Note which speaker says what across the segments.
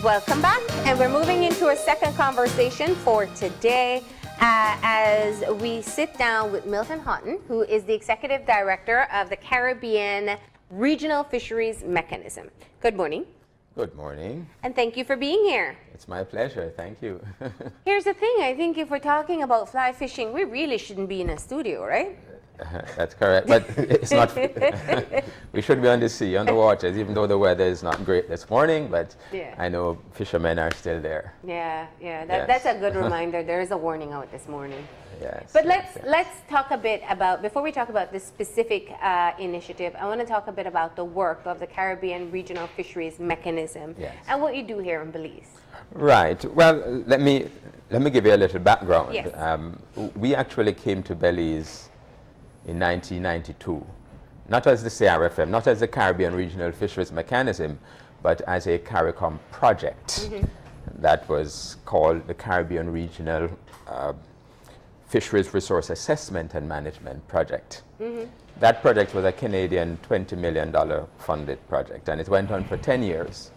Speaker 1: Welcome back, and we're moving into our second conversation for today as we sit down with Milton Haughton, who is the Executive Director of the Caribbean Regional Fisheries Mechanism. Good morning.
Speaker 2: Good morning.
Speaker 1: And thank you for being here.
Speaker 2: It's my pleasure. Thank you.
Speaker 1: Here's the thing. I think if we're talking about fly fishing, we really shouldn't be in a studio, right?
Speaker 2: That's correct, but it's not. We should be on the sea, on the waters, even though the weather is not great this morning, but yeah. I know fishermen are still there.
Speaker 1: Yeah, that's a good reminder. There is a warning out this morning.
Speaker 2: Yes.
Speaker 1: But let's talk a bit about, before we talk about this specific initiative, I want to talk a bit about the work of the Caribbean Regional Fisheries Mechanism and what you do here in Belize.
Speaker 2: Right. Well, let me give you a little background.
Speaker 1: Yes.
Speaker 2: We actually came to Belize in 1992, not as the CRFM, not as the Caribbean Regional Fisheries Mechanism, but as a CARICOM project that was called the Caribbean Regional Fisheries Resource Assessment and Management Project. That project was a Canadian $20 million funded project, and it went on for 10 years.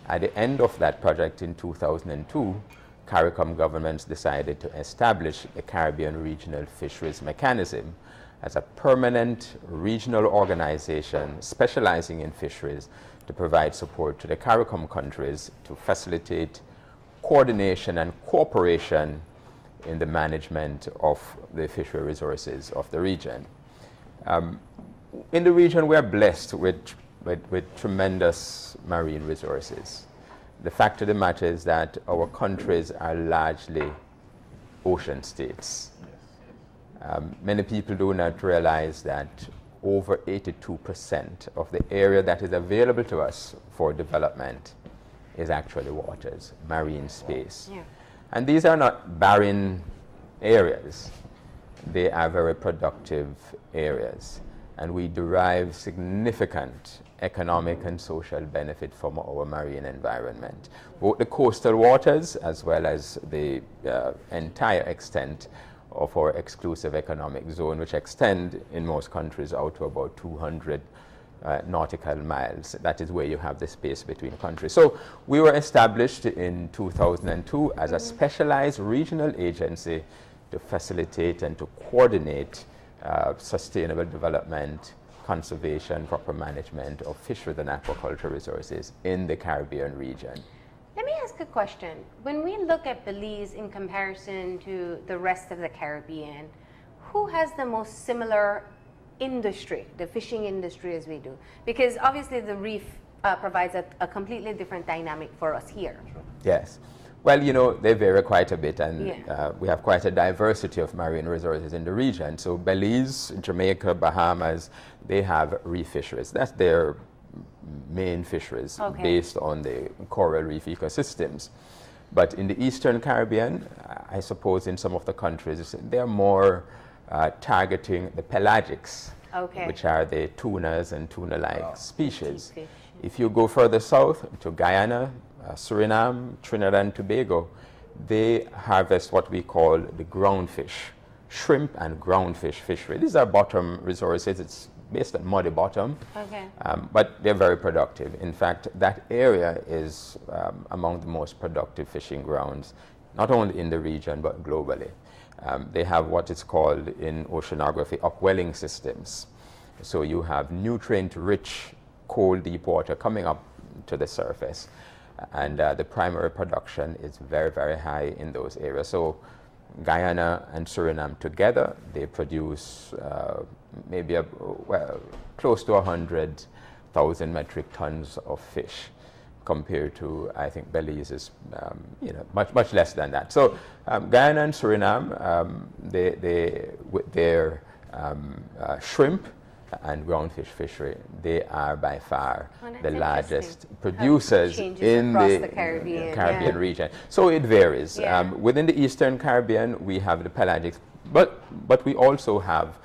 Speaker 2: At the end of that project in 2002, CARICOM governments decided to establish the Caribbean Regional Fisheries Mechanism as a permanent regional organization specializing in fisheries to provide support to the CARICOM countries to facilitate coordination and cooperation in the management of the fishery resources of the region. In the region, we are blessed with tremendous marine resources. The fact of the matter is that our countries are largely ocean states. Many people do not realize that over 82% of the area that is available to us for development is actually waters, marine space. Yeah. And these are not barren areas. They are very productive areas. And we derive significant economic and social benefit from our marine environment. Both the coastal waters as well as the entire extent of our exclusive economic zone, which extend in most countries out to about 200 nautical miles. That is where you have the space between countries. So we were established in 2002 as a specialized regional agency to facilitate and to coordinate sustainable development, conservation, proper management of fisheries and aquaculture resources in the Caribbean region.
Speaker 1: Let me ask a question. When we look at Belize in comparison to the rest of the Caribbean, who has the most similar industry, the fishing industry, as we do? Because obviously the reef provides a completely different dynamic for us here.
Speaker 2: Yes. Well, you know, they vary quite a bit, and we have quite a diversity of marine resources in the region. So Belize, Jamaica, Bahamas, they have reef fisheries. That's their main fisheries based on the coral reef ecosystems. But in the Eastern Caribbean, I suppose in some of the countries, they're more targeting the pelagics, which are the tunas and tuna-like species. If you go further south to Guyana, Suriname, Trinidad and Tobago, they harvest what we call the groundfish, shrimp and groundfish fishery. These are bottom resources. It's based on muddy bottom, but they're very productive. In fact, that area is among the most productive fishing grounds, not only in the region, but globally. They have what is called in oceanography upwelling systems. So you have nutrient-rich cold deep water coming up to the surface, and the primary production is very, very high in those areas. So Guyana and Suriname together, they produce maybe close to 100,000 metric tons of fish, compared to, I think, Belize is much less than that. So Guyana and Suriname, they with their shrimp and groundfish fishery, they are by far the largest producers in the Caribbean region. So it varies. Within the Eastern Caribbean, we have the pelagics, but we also have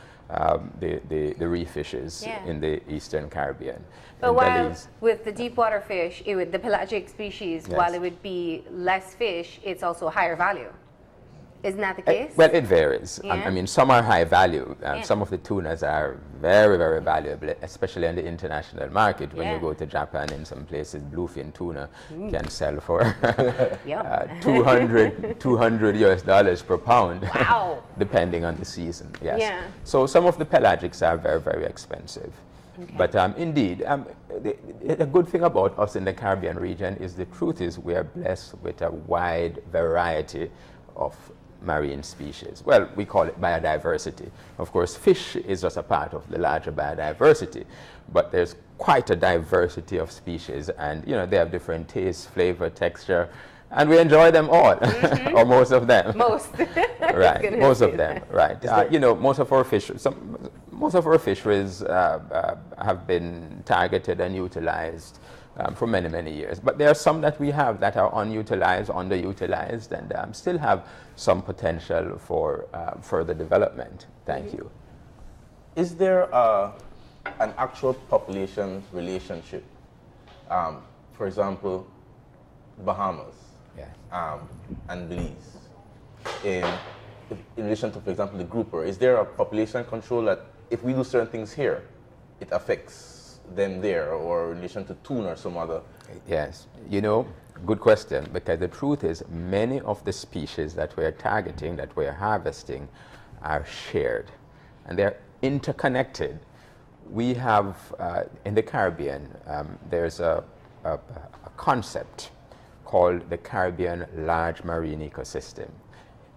Speaker 2: the reef fishes in the Eastern Caribbean.
Speaker 1: But while with the deep water fish, the pelagic species, while it would be less fish, it's also higher value. Isn't that the case?
Speaker 2: Well, it varies.
Speaker 1: Yeah.
Speaker 2: I mean, some are high value.
Speaker 1: Yeah.
Speaker 2: Some of the tunas are very, very valuable, especially in the international market. When you go to Japan, in some places, bluefin tuna can sell for $200 US per pound.
Speaker 1: Wow.
Speaker 2: Depending on the season. Yes.
Speaker 1: Yeah.
Speaker 2: So some of the pelagics are very, very expensive. Okay. But indeed, the good thing about us in the Caribbean region is the truth is we are blessed with a wide variety of marine species. Well, we call it biodiversity. Of course, fish is just a part of the larger biodiversity, but there's quite a diversity of species, and you know, they have different tastes, flavor, texture, and we enjoy them all, or most of them.
Speaker 1: Most.
Speaker 2: Right, most of them, right. You know, most of our fisheries have been targeted and utilized for many, many years. But there are some that we have that are unutilized, underutilized, and still have some potential for further development. Thank you.
Speaker 3: Is there an actual population relationship? For example, Bahamas and Belize. In relation to, for example, the grouper, is there a population control that if we do certain things here, it affects them there, or in relation to tuna or some other?
Speaker 2: Yes, you know, good question, because the truth is many of the species that we're targeting, that we're harvesting, are shared, and they're interconnected. We have, in the Caribbean, there's a concept called the Caribbean Large Marine Ecosystem.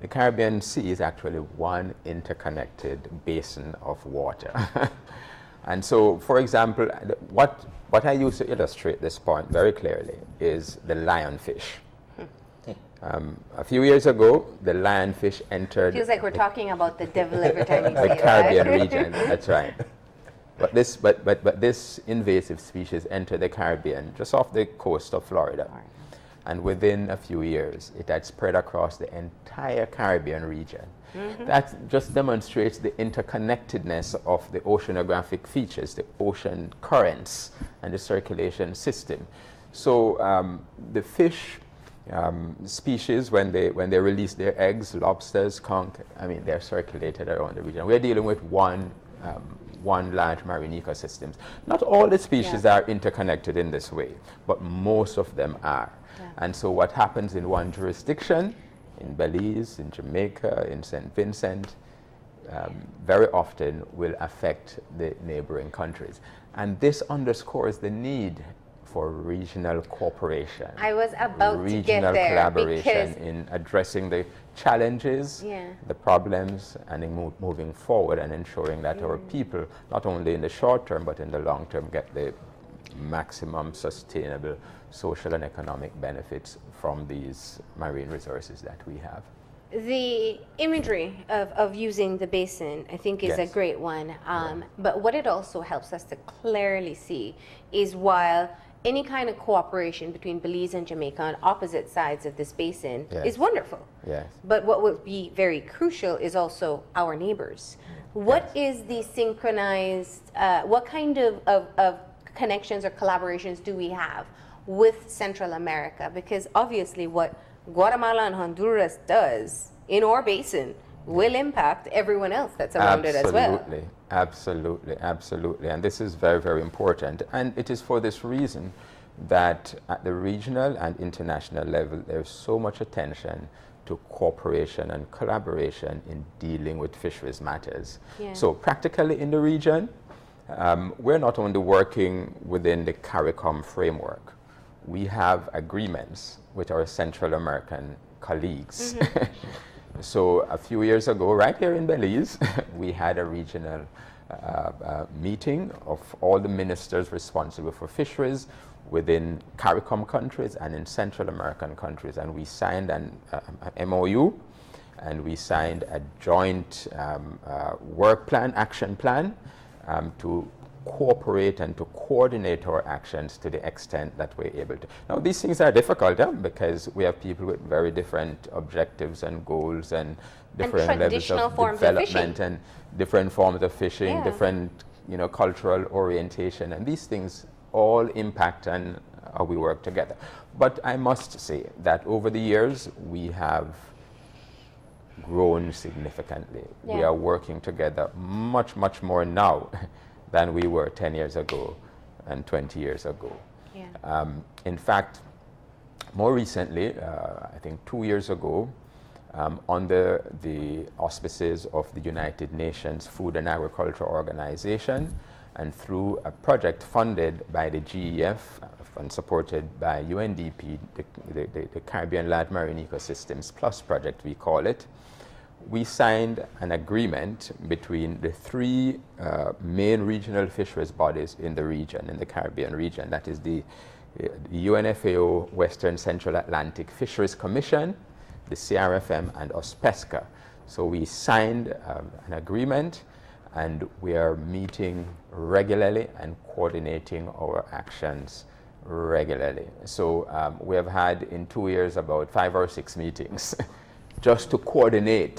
Speaker 2: The Caribbean Sea is actually one interconnected basin of water. And so, for example, what I use to illustrate this point very clearly is the lionfish. A few years ago, the lionfish entered...
Speaker 1: Feels like we're talking about the devil every time you say
Speaker 2: the Caribbean region, that's right. But this invasive species entered the Caribbean, just off the coast of Florida. And within a few years, it had spread across the entire Caribbean region. That just demonstrates the interconnectedness of the oceanographic features, the ocean currents, and the circulation system. So the fish species, when they release their eggs, lobsters, conch, I mean, they're circulated around the region. We're dealing with one large marine ecosystems. Not all the species are interconnected in this way, but most of them are. And so what happens in one jurisdiction, in Belize, in Jamaica, in St. Vincent, very often will affect the neighboring countries. And this underscores the need for regional cooperation.
Speaker 1: I was about to get there.
Speaker 2: Regional collaboration in addressing the challenges, the problems, and in moving forward and ensuring that our people, not only in the short term, but in the long term, get the maximum sustainable social and economic benefits from these marine resources that we have.
Speaker 1: The imagery of using the basin, I think, is a great one. But what it also helps us to clearly see is while any kind of cooperation between Belize and Jamaica on opposite sides of this basin is wonderful. But what would be very crucial is also our neighbors. What is the synchronized, what kind of connections or collaborations do we have with Central America? Because obviously what Guatemala and Honduras does in our basin will impact everyone else that's around it as well.
Speaker 2: Absolutely, absolutely. And this is very, very important. And it is for this reason that at the regional and international level, there's so much attention to cooperation and collaboration in dealing with fisheries matters. So practically in the region, we're not only working within the CARICOM framework, we have agreements with our Central American colleagues. So a few years ago, right here in Belize, we had a regional meeting of all the ministers responsible for fisheries within CARICOM countries and in Central American countries. And we signed an MOU, and we signed a joint work plan, action plan, to cooperate and to coordinate our actions to the extent that we're able to. Now, these things are difficult because we have people with very different objectives and goals and different levels of development and different forms of fishing, different, you know, cultural orientation, and these things all impact on how we work together. But I must say that over the years, we have grown significantly.
Speaker 1: Yeah.
Speaker 2: We are working together much, much more now than we were 10 years ago and 20 years ago.
Speaker 1: Yeah.
Speaker 2: In fact, more recently, I think 2 years ago, under the auspices of the United Nations Food and Agriculture Organization, and through a project funded by the GEF and supported by UNDP, the Caribbean Land Marine Ecosystems Plus project, we call it, we signed an agreement between the three main regional fisheries bodies in the region, in the Caribbean region. That is the UNFAO Western Central Atlantic Fisheries Commission, the CRFM, and OSPESCA. So we signed an agreement, and we are meeting regularly and coordinating our actions regularly. So we have had in 2 years about 5 or 6 meetings just to coordinate,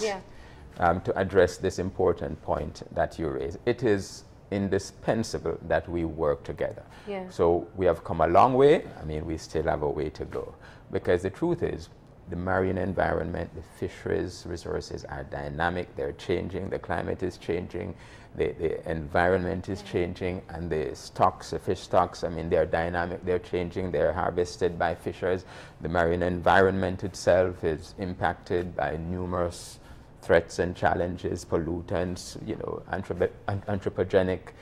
Speaker 2: to address this important point that you raised. It is indispensable that we work together.
Speaker 1: Yeah.
Speaker 2: So we have come a long way. I mean, we still have a way to go, because the truth is, the marine environment, the fisheries resources are dynamic, they're changing, the climate is changing, the environment is changing, and the stocks, the fish stocks, I mean, they're dynamic, they're changing, they're harvested by fishers. The marine environment itself is impacted by numerous threats and challenges, pollutants, you know, anthropogenic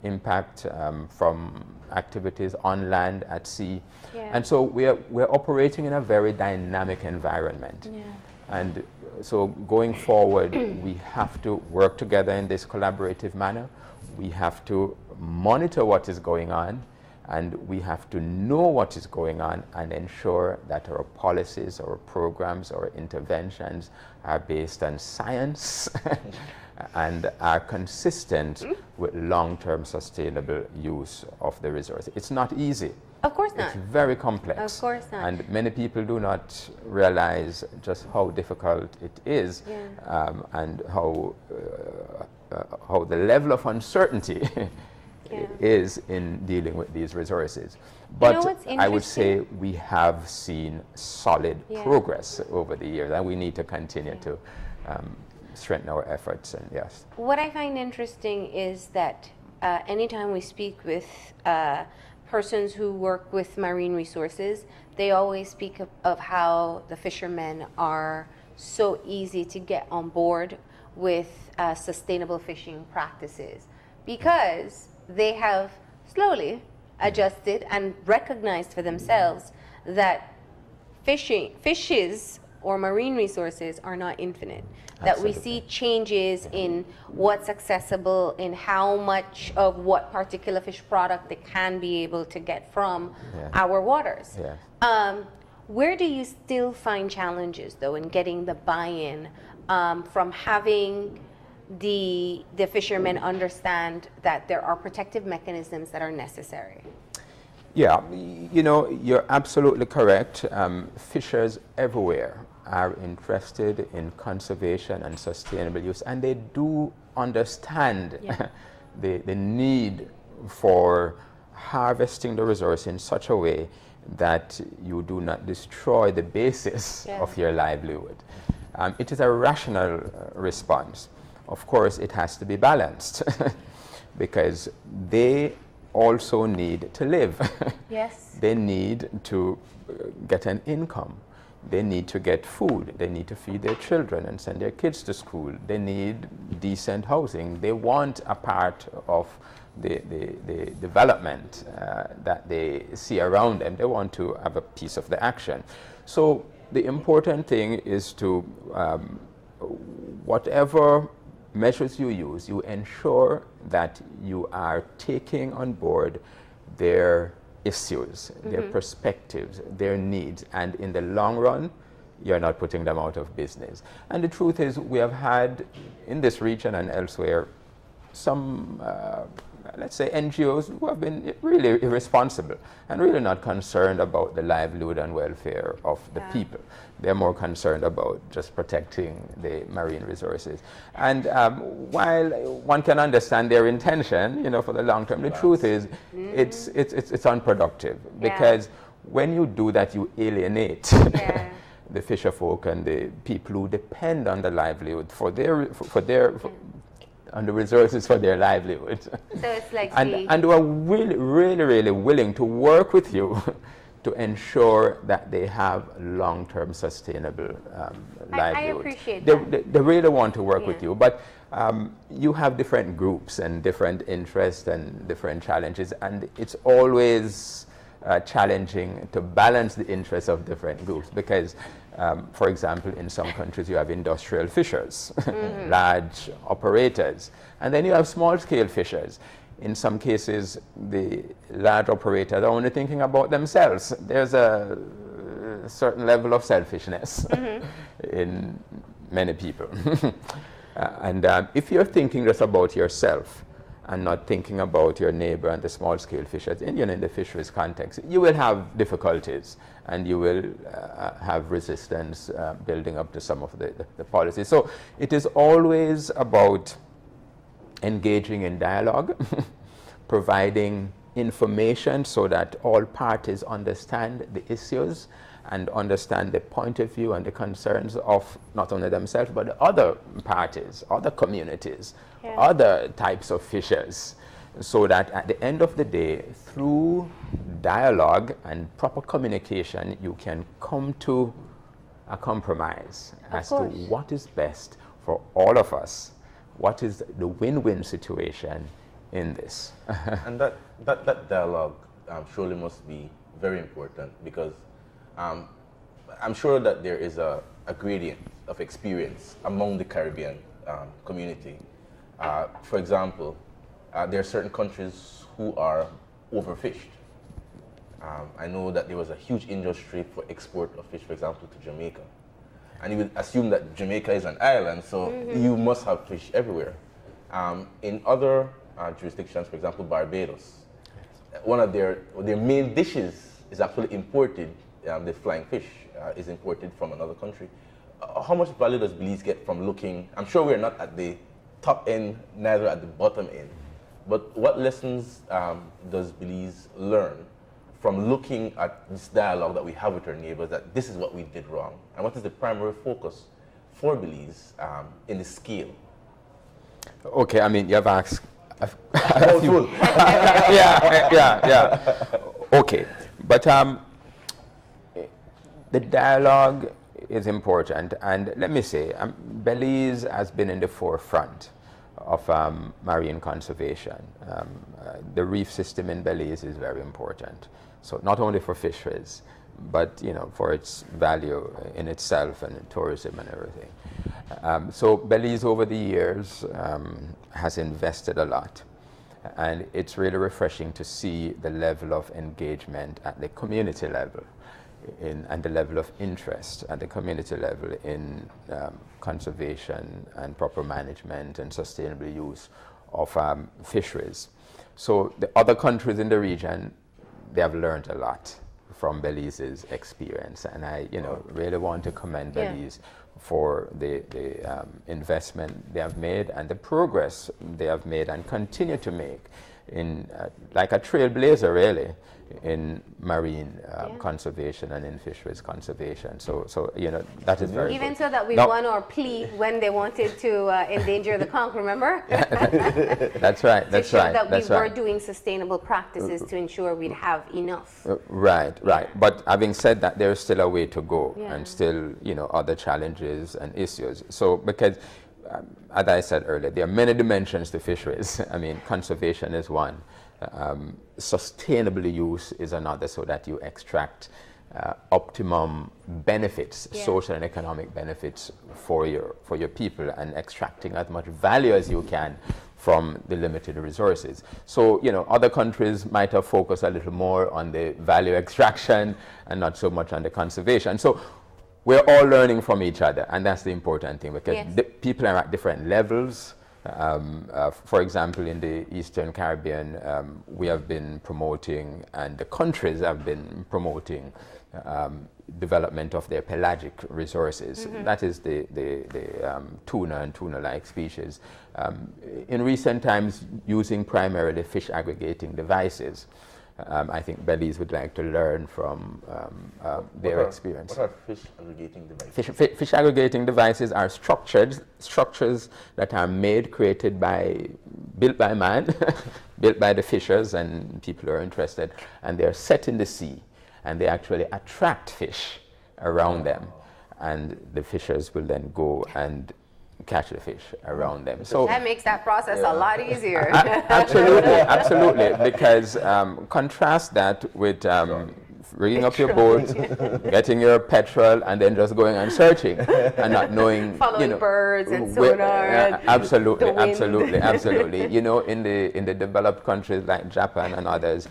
Speaker 2: impact from activities on land, at sea.
Speaker 1: Yeah.
Speaker 2: And so we're operating in a very dynamic environment.
Speaker 1: Yeah.
Speaker 2: And so going forward, we have to work together in this collaborative manner. We have to monitor what is going on, and we have to know what is going on and ensure that our policies, our programs, our interventions are based on science and are consistent with long-term sustainable use of the resource. It's not easy.
Speaker 1: Of course not.
Speaker 2: It's very complex.
Speaker 1: Of course not.
Speaker 2: And many people do not realize just how difficult it is, and how the level of uncertainty is in dealing with these resources. But I would say we have seen solid progress over the years, and we need to continue to strengthen our efforts. And yes,
Speaker 1: what I find interesting is that anytime we speak with persons who work with marine resources, they always speak of how the fishermen are so easy to get on board with sustainable fishing practices, because they have slowly adjusted and recognized for themselves that fishes or marine resources are not infinite. That we see changes in what's accessible, in how much of what particular fish product they can be able to get from our waters. Where do you still find challenges, though, in getting the buy-in from having the fishermen understand that there are protective mechanisms that are necessary?
Speaker 2: Yeah, you know, you're absolutely correct. Fishers everywhere are interested in conservation and sustainable use, and they do understand the need for harvesting the resource in such a way that you do not destroy the basis of your livelihood. It is a rational response. Of course, it has to be balanced because they also need to live.
Speaker 1: Yes.
Speaker 2: They need to get an income. They need to get food. They need to feed their children and send their kids to school. They need decent housing. They want a part of the development that they see around them. They want to have a piece of the action. So the important thing is to, whatever measures you use, you ensure that you are taking on board their issues, their perspectives, their needs, and in the long run, you're not putting them out of business. And the truth is, we have had in this region and elsewhere some, let's say, NGOs who have been really irresponsible and really not concerned about the livelihood and welfare of the people. They're more concerned about just protecting the marine resources. And while one can understand their intention, you know, for the long term, the truth is it's unproductive, because when you do that, you alienate the fisher folk and the people who depend on the livelihood on the resources for their livelihood. So
Speaker 1: it's like
Speaker 2: and who are really willing to work with you to ensure that they have long-term sustainable livelihood.
Speaker 1: I appreciate that.
Speaker 2: They really want to work with you, but you have different groups and different interests and different challenges, and it's always challenging to balance the interests of different groups because, for example, in some countries you have industrial fishers, large operators, and then you have small-scale fishers. In some cases, the large operators are only thinking about themselves. There's a certain level of selfishness in many people. And if you're thinking just about yourself and not thinking about your neighbor and the small-scale fishers, in the fisheries context, you will have difficulties and you will have resistance building up to some of the policies. So it is always about engaging in dialogue, providing information so that all parties understand the issues and understand the point of view and the concerns of not only themselves but the other parties, other communities, other types of fishers, so that at the end of the day, through dialogue and proper communication, you can come to a compromise as to what is best for all of us. What is the win-win situation in this?
Speaker 3: And that dialogue surely must be very important because I'm sure that there is a gradient of experience among the Caribbean community. For example, there are certain countries who are overfished. I know that there was a huge industry for export of fish, for example, to Jamaica. And you would assume that Jamaica is an island, so you must have fish everywhere. In other jurisdictions, for example, Barbados, one of their main dishes is actually imported. The flying fish is imported from another country. How much value does Belize get from looking? I'm sure we're not at the top end, neither at the bottom end. But what lessons does Belize learn from looking at this dialogue that we have with our neighbors, that this is what we did wrong? And what is the primary focus for Belize in the scale? Okay,
Speaker 2: I mean, you have asked a few. yeah. Okay, but the dialogue is important, and let me say, Belize has been in the forefront of marine conservation. The reef system in Belize is very important. So not only for fisheries, but for its value in itself and in tourism and everything. So Belize over the years has invested a lot, and it's really refreshing to see the level of engagement at the community level and the level of interest at the community level in conservation and proper management and sustainable use of fisheries. So the other countries in the region, they have learned a lot from Belize's experience, and I really want to commend Belize for the investment they have made and the progress they have made and continue to make in like a trailblazer really in marine conservation and in fisheries conservation. So that is very
Speaker 1: even
Speaker 2: good.
Speaker 1: So that we won our plea when they wanted to endanger the conch, remember?
Speaker 2: That's right. That's right.
Speaker 1: That we were doing sustainable practices to ensure we'd have enough.
Speaker 2: Right. But having said that, there's still a way to go and still other challenges and issues. So because as I said earlier, there are many dimensions to fisheries. I mean, conservation is one. Sustainable use is another, so that you extract optimum benefits, social and economic benefits for your people, and extracting as much value as you can from the limited resources. So, other countries might have focused a little more on the value extraction and not so much on the conservation. So we're all learning from each other, and that's the important thing, because people are at different levels. For example, in the Eastern Caribbean, we have been promoting, and the countries have been promoting, development of their pelagic resources. That is the tuna and tuna-like species. In recent times, using primarily fish aggregating devices I think Belize would like to learn from their experience.
Speaker 3: What are fish aggregating devices?
Speaker 2: Fish aggregating devices are structures that are made, created by, built by man, built by the fishers and people who are interested, and they're set in the sea, and they actually attract fish around them, and the fishers will then go and catch the fish around them.
Speaker 1: So that makes that process a lot easier.
Speaker 2: Absolutely, absolutely. Because contrast that with rigging up your boat, getting your petrol, and then just going and searching and not knowing,
Speaker 1: following birds and sonar.
Speaker 2: Absolutely, absolutely, absolutely. You know, in the developed countries like Japan and others,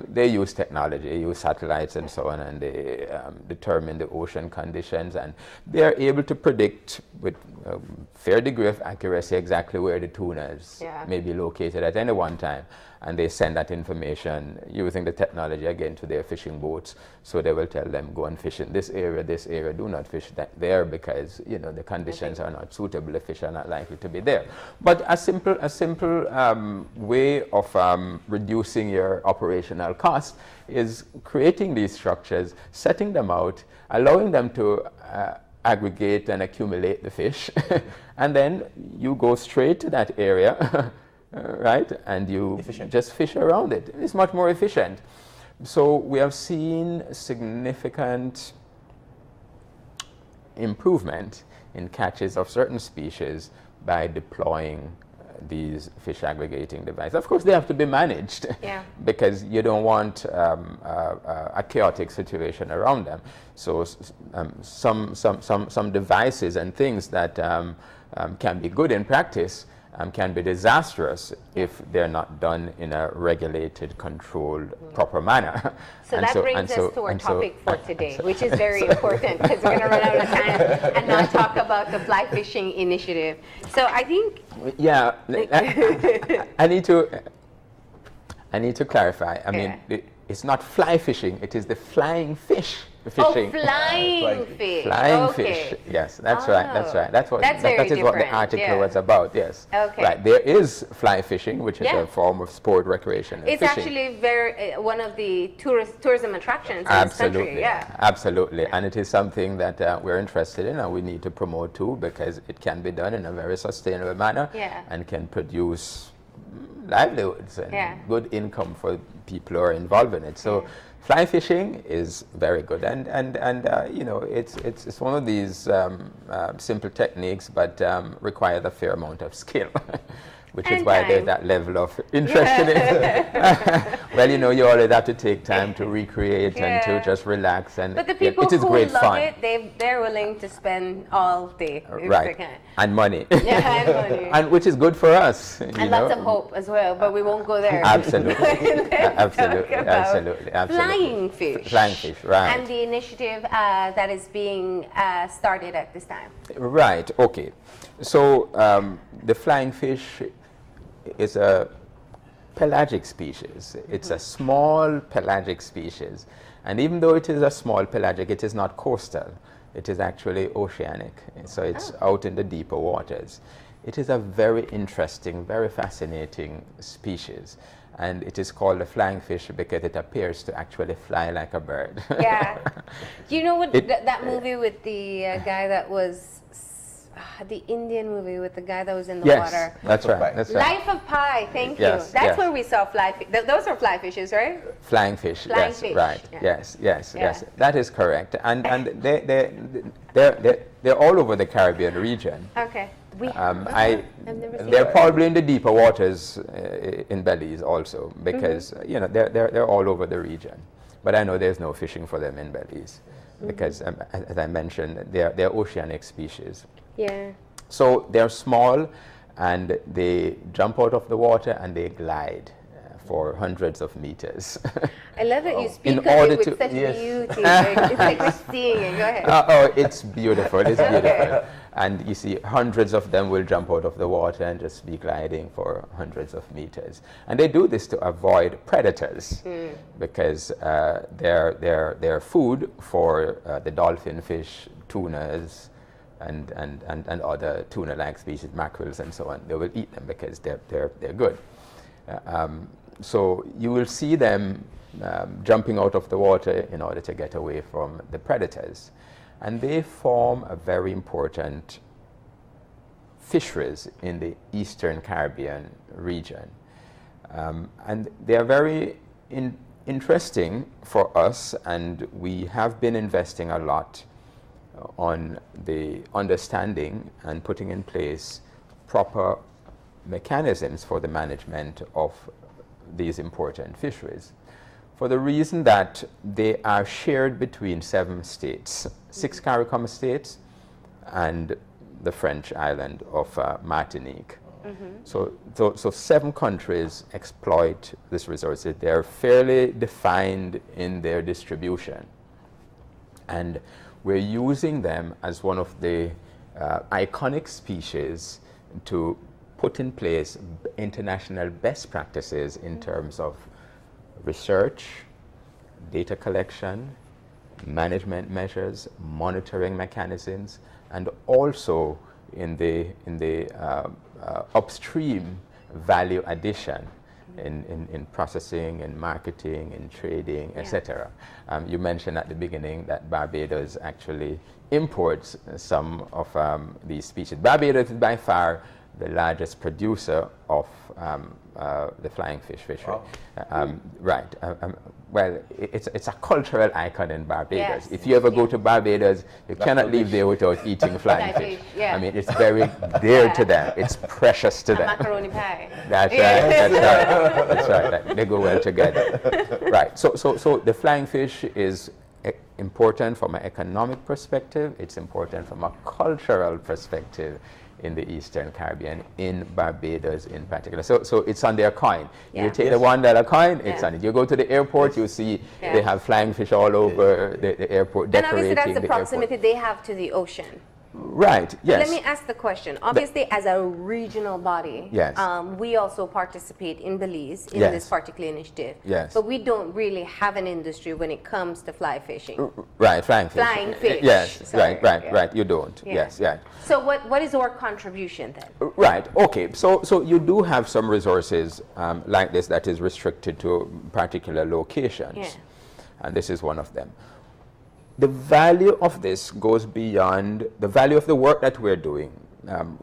Speaker 2: they use technology, use satellites and so on, and they determine the ocean conditions, and they are able to predict with a fair degree of accuracy exactly where the tunas may be located at any one time. And they send that information using the technology again to their fishing boats. So they will tell them, go and fish in this area, do not fish there because, you know, the conditions are not suitable, the fish are not likely to be there. But a simple way of reducing your operational cost is creating these structures, setting them out, allowing them to aggregate and accumulate the fish, and then you go straight to that area. Right, and you just fish around it. It's much more efficient. So we have seen significant improvement in catches of certain species by deploying these fish aggregating devices. Of course, they have to be managed because you don't want a chaotic situation around them. So some devices and things that can be good in practice can be disastrous if they're not done in a regulated, controlled, proper manner.
Speaker 1: So that brings us to our topic for today, which is very important because we're going to run out of time and not talk about the fly fishing initiative. So I think...
Speaker 2: Yeah, I need to clarify. I mean, it's not fly fishing, it is the flying fish fishing.
Speaker 1: Oh, flying fish.
Speaker 2: Flying fish. Yes, that's right. That's right. That is what the article was about. Yes.
Speaker 1: Okay.
Speaker 2: Right. There is fly fishing, which is a form of sport, recreation, and
Speaker 1: it's
Speaker 2: fishing.
Speaker 1: Actually very one of the tourism attractions in this country. Yeah.
Speaker 2: Absolutely. And it is something that we're interested in, and we need to promote too, because it can be done in a very sustainable manner and can produce livelihoods and good income for people who are involved in it. So. Fly fishing is very good, and you know, it's one of these simple techniques, but requires a fair amount of skill, which is why there's that level of interest in it. Well, you know, you always have to take time to recreate and to just relax,
Speaker 1: but the people
Speaker 2: it is
Speaker 1: who
Speaker 2: great
Speaker 1: love
Speaker 2: fun.
Speaker 1: it, they're willing to spend all day if they can.
Speaker 2: And money.
Speaker 1: And money.
Speaker 2: And which is good for us.
Speaker 1: And lots of hope as well, but we won't go there.
Speaker 2: Absolutely. Absolutely.
Speaker 1: Flying fish.
Speaker 2: Flying fish, right.
Speaker 1: And the initiative that is being started at this time.
Speaker 2: Right, okay. So the flying fish is a pelagic species. It's a small pelagic species. And even though it is a small pelagic, it is not coastal. It is actually oceanic. So it's out in the deeper waters. It is a very interesting, very fascinating species. And it is called a flying fish because it appears to actually fly like a bird.
Speaker 1: Yeah. You know what, that movie with the guy that was, the Indian movie with the guy that was in the water.
Speaker 2: That's right. That's right.
Speaker 1: Life of Pi, thank you. That's where we saw fly fish. Those are fly fishes, right?
Speaker 2: Flying fish,
Speaker 1: flying fish.
Speaker 2: Right. Yeah. Yes. That is correct. And they're all over the Caribbean region.
Speaker 1: Okay.
Speaker 2: They're probably in the deeper waters in Belize also, because you know, they're all over the region. But I know there's no fishing for them in Belize because, as I mentioned, they're oceanic species.
Speaker 1: Yeah.
Speaker 2: So they're small, and they jump out of the water and they glide for hundreds of meters.
Speaker 1: I love that you speak of it with such beauty. It's like we're seeing it. Go ahead.
Speaker 2: It's beautiful. It's beautiful. And you see hundreds of them will jump out of the water and just be gliding for hundreds of meters. And they do this to avoid predators because they're food for the dolphin fish, tunas, and other tuna-like species, mackerels and so on. They will eat them because they're good. so you will see them jumping out of the water in order to get away from the predators. And they form a very important fisheries in the Eastern Caribbean region. And they are very interesting for us, and we have been investing a lot on the understanding and putting in place proper mechanisms for the management of these important fisheries, for the reason that they are shared between 7 states, 6 CARICOM states and the French island of Martinique. So 7 countries exploit this resource. They're fairly defined in their distribution. And we're using them as one of the iconic species to put in place international best practices in terms of research, data collection, management measures, monitoring mechanisms, and also in the upstream value addition in processing, in marketing, in trading, etc. You mentioned at the beginning that Barbados actually imports some of these species. Barbados is by far the largest producer of the flying fish fishery. Right. Well, it's a cultural icon in Barbados. Yes. If you ever go to Barbados, you cannot leave there without eating flying fish. Yeah. I mean, it's very dear to them. It's precious to them.
Speaker 1: Macaroni pie.
Speaker 2: That's right. That's right. That's right. They go well together. Right. So the flying fish is important from an economic perspective. It's important from a cultural perspective in the Eastern Caribbean, in Barbados in particular. So it's on their coin. Yeah. You take the $1 coin, it's on it. You go to the airport, you see they have flying fish all over the airport, decorating the airport. And obviously that's the proximity
Speaker 1: they have to the ocean.
Speaker 2: Right, yes.
Speaker 1: Let me ask the question. Obviously, as a regional body, we also participate in Belize in this particular initiative.
Speaker 2: Yes.
Speaker 1: But we don't really have an industry when it comes to fly fishing.
Speaker 2: Right, flying fish.
Speaker 1: Flying fish.
Speaker 2: Yes, sorry. right. You don't. Yes, yeah.
Speaker 1: So what is our contribution then?
Speaker 2: Right, okay. So you do have some resources like this that is restricted to particular locations. Yeah. And this is one of them. The value of this goes beyond, the value of the work that we're doing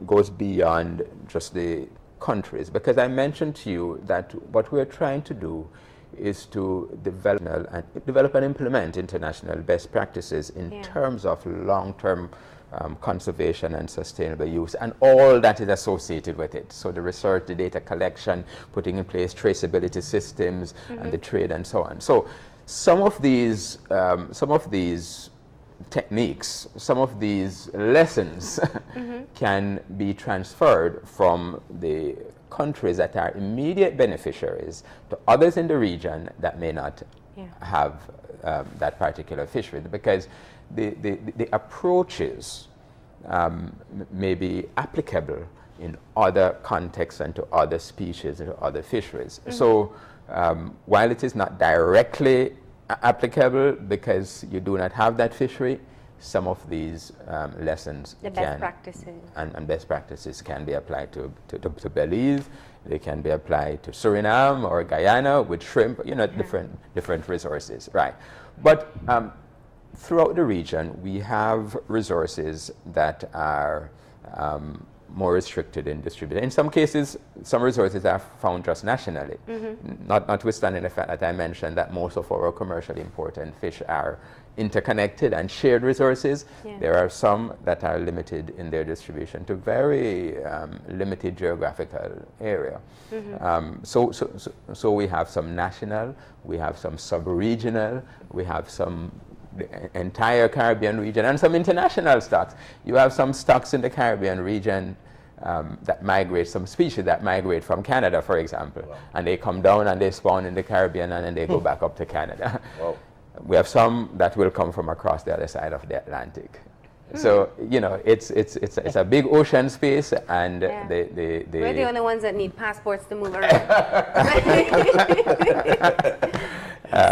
Speaker 2: goes beyond just the countries, because I mentioned to you that what we're trying to do is to develop and implement international best practices in terms of long-term conservation and sustainable use and all that is associated with it. So the research, the data collection, putting in place traceability systems and the trade and so on. So some of these techniques, some of these lessons can be transferred from the countries that are immediate beneficiaries to others in the region that may not have that particular fishery, because the approaches may be applicable in other contexts and to other species and to other fisheries. So while it is not directly applicable because you do not have that fishery, some of these lessons
Speaker 1: and
Speaker 2: best practices can be applied to Belize. They can be applied to Suriname or Guyana with shrimp, different resources, right? But throughout the region, we have resources that are more restricted in distribution. In some cases, some resources are found just nationally, notwithstanding the fact that I mentioned that most of our commercially important fish are interconnected and shared resources. There are some that are limited in their distribution to very limited geographical area. So we have some national, we have some sub-regional, we have some the entire Caribbean region, and some international stocks. You have some stocks in the Caribbean region that migrate, some species that migrate from Canada, for example, and they come down and they spawn in the Caribbean and then they go back up to Canada. We have some that will come from across the other side of the Atlantic. So, it's a big ocean space, and
Speaker 1: we're the only ones that need passports to move around.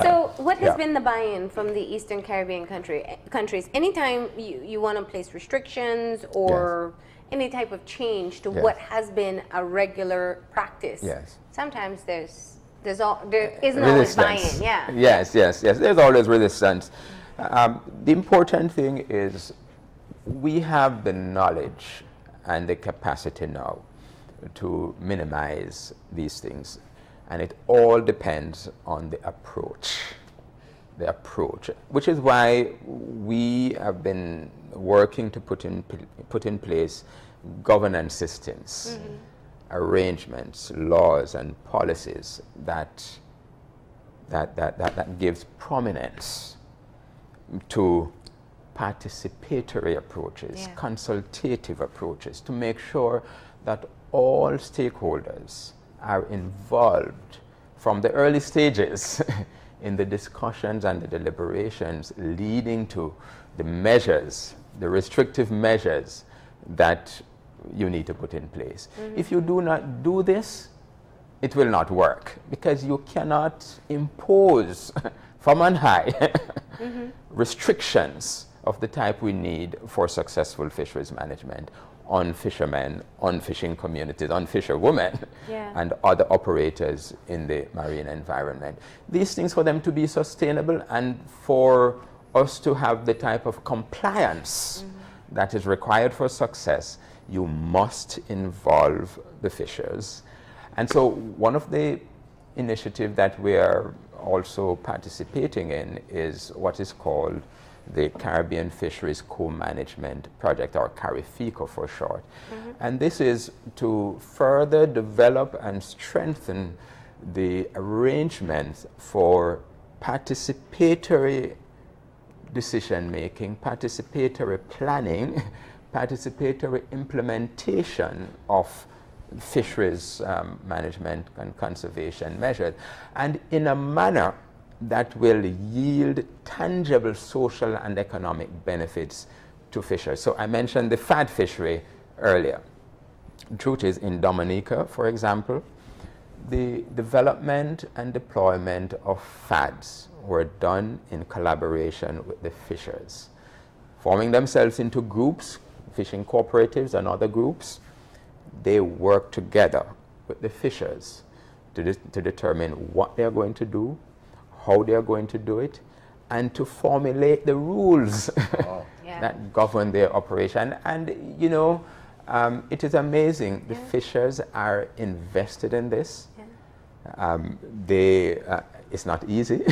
Speaker 1: So what has been the buy-in from the Eastern Caribbean countries? Anytime you want to place restrictions or any type of change to what has been a regular practice, sometimes there's there isn't always buy-in, yeah.
Speaker 2: Yes, there's always resistance. The important thing is we have the knowledge and the capacity now to minimize these things, and it all depends on the approach, which is why we have been working to put in place governance systems, arrangements, laws, and policies that gives prominence to participatory approaches, consultative approaches, to make sure that all stakeholders are involved from the early stages in the discussions and the deliberations leading to the measures, the restrictive measures that you need to put in place. If you do not do this, it will not work, because you cannot impose from on high restrictions of the type we need for successful fisheries management on fishermen, on fishing communities, on fisherwomen, and other operators in the marine environment. These things, for them to be sustainable and for us to have the type of compliance that is required for success, you must involve the fishers. And so one of the initiatives that we are also participating in is what is called the Caribbean Fisheries Co-Management Project, or CARIFICO for short. And this is to further develop and strengthen the arrangements for participatory decision-making, participatory planning, participatory implementation of fisheries management and conservation measures, and in a manner that will yield tangible social and economic benefits to fishers. So I mentioned the fad fishery earlier. The truth is, in Dominica, for example, the development and deployment of fads were done in collaboration with the fishers, forming themselves into groups, fishing cooperatives and other groups. They work together with the fishers to determine what they're going to do, how they're going to do it, and to formulate the rules that govern their operation. And you know, it is amazing. The fishers are invested in this. It's not easy.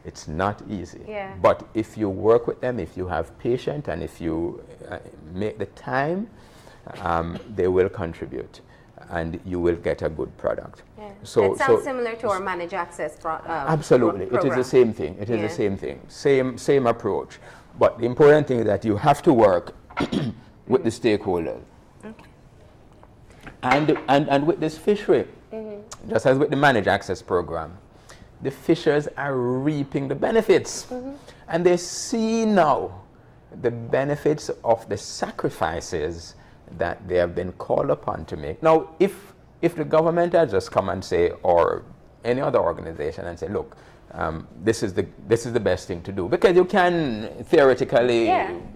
Speaker 2: It's not easy. But if you work with them, if you have patience, and if you make the time, they will contribute, and you will get a good product.
Speaker 1: So it sounds similar to our managed access
Speaker 2: absolutely. It is the same thing. It is the same thing. Same approach. But the important thing is that you have to work with the stakeholders. And with this fishery, just as with the managed access program, the fishers are reaping the benefits. And they see now the benefits of the sacrifices that they have been called upon to make. Now, if the government had just come and say, or any other organization, and say, look, this is the best thing to do, because you can theoretically...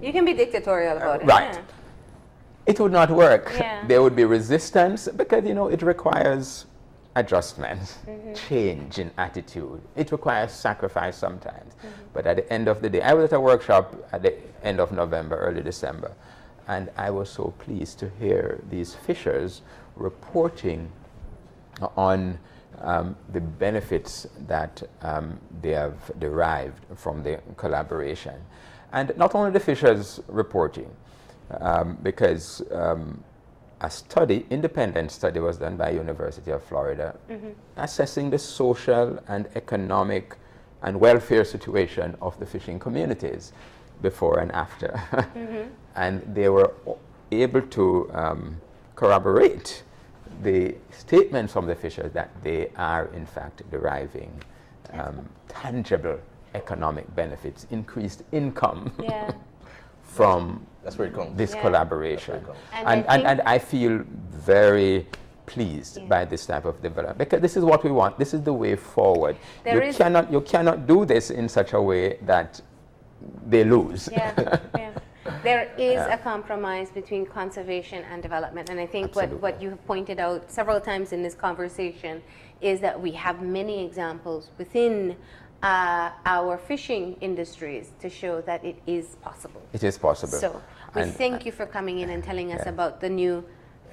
Speaker 1: you can be dictatorial about it.
Speaker 2: Right. It would not work. There would be resistance, because, you know, it requires adjustment, change in attitude. It requires sacrifice sometimes. But at the end of the day, I was at a workshop at the end of November, early December, and I was so pleased to hear these fishers reporting on the benefits that they have derived from the collaboration. And not only the fishers reporting, because a study, independent study, was done by University of Florida, assessing the social and economic and welfare situation of the fishing communities before and after. And they were able to corroborate the statements from the fishers that they are in fact deriving tangible economic benefits, increased income from this collaboration. And I feel very pleased by this type of development, because this is what we want. This is the way forward. You cannot do this in such a way that they lose.
Speaker 1: there is a compromise between conservation and development. And I think what you have pointed out several times in this conversation is that we have many examples within our fishing industries to show that it is possible.
Speaker 2: It is possible.
Speaker 1: So we thank you for coming in and telling us about the new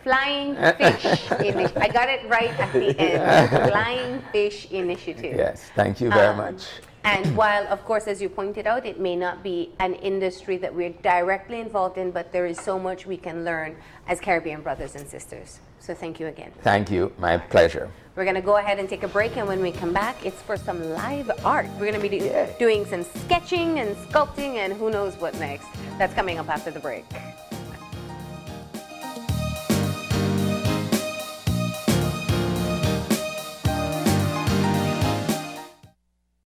Speaker 1: Flying Fish Initiative. I got it right at the end. Flying Fish Initiative.
Speaker 2: Yes, thank you very much.
Speaker 1: And while, of course, as you pointed out, it may not be an industry that we're directly involved in, but there is so much we can learn as Caribbean brothers and sisters. So thank you again.
Speaker 2: Thank you. My pleasure.
Speaker 1: We're going to go ahead and take a break, and when we come back, it's for some live art. We're going to be doing some sketching and sculpting and who knows what next. That's coming up after the break.